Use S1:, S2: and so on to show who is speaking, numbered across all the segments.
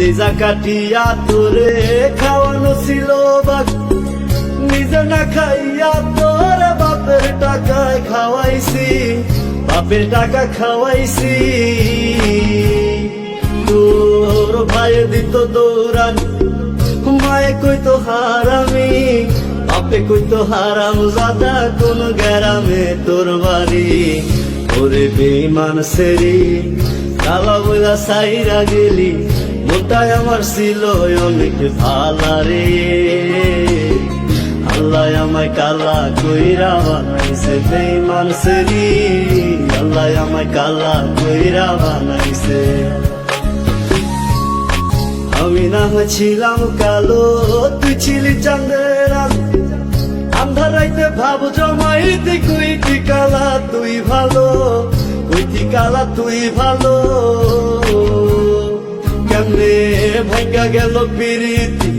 S1: কলিজা কাটিয়া তোরে খাওয়ানো ছিল বাক, নিজে না খাইয়া তোর বাপের টাকায় খাওয়াইছি, বাপের টাকা খাওয়াইছি। তোর ভাই দিত দৌড়ান, মায়ে কইতো হারামি, বাপে কইতো হারাম জাদা, কোন গ্রামে তোর বাড়ি। ওরে বেঈমান সেরি কালা বইলা সাইরা গেলি, মনটাই আমার ছিল অনেক ভালা রে। আল্লাহ আমায় কালা কইরা বানাইছে বেঈমান সেরি, আল্লাহ আমায় কালা কইরা বানাইছে। আমি না ছিলাম কালো, তুই ছিলি চাঁদের আলো, আন্ধারাইতে ভাব জমাইতে কইতি কালা তুই ভালো, কইতি কালা তুই ভালো। কেমনে ভাঙ্গা গেল পিরিতি,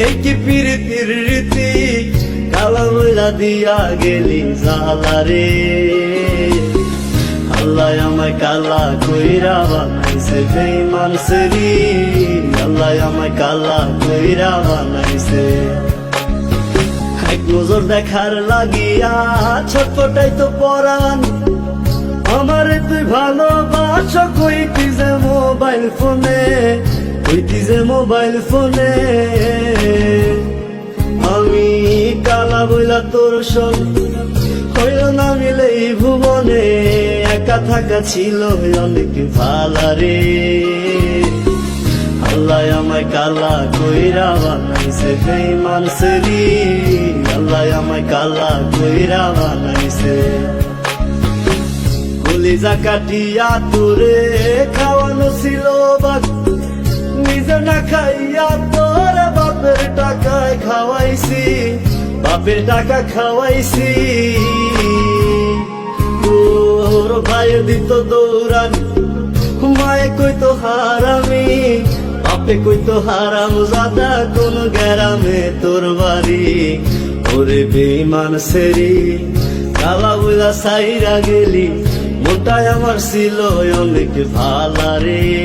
S1: এই কি পিরিতির রীতি, কালা বইলা দিয়া গেলি জালা রে। আল্লাহ আমায় কালা কইরা বানাইছে বেঈমান সেরি, আল্লাহ আমায় কালা কইরা বানাইছে। এক নজর দেখার লাগিয়া ছটফটাই তো পরাণ, আমারে তুই ভালোবাস কইতি যে মোবাইল ফোনে, কইতি যে মোবাইল ফোনে। আমি কালা বইলা তোর সঙ্গে হইল না মিলে এই ভুবনে, একা থাকা ছিল অনেক ভালা রে। আল্লাহ আমায় কালা কইরা বানাইছে বেঈমান সেরি, আল্লাহ আমায় কালা কইরা বানাইছে। কলিজা কাটিয়া তোরে খাওয়ানো ছিল বাক, নিজে না খাইয়া তোর বাপের টাকায় খাওয়াইছি, বাপের টাকা খাওয়াইছি। তোর ভাই দিত দৌড়ান, মায়ে কইতো হারামি, বাপে কইতো হারাম জাদা, কোন গ্রামে তোর বাড়ি। ওরে বেঈমান সেরি কালা বইলা সাইরা গেলি, মনটাই আমার ছিল অনেক ভালা রে।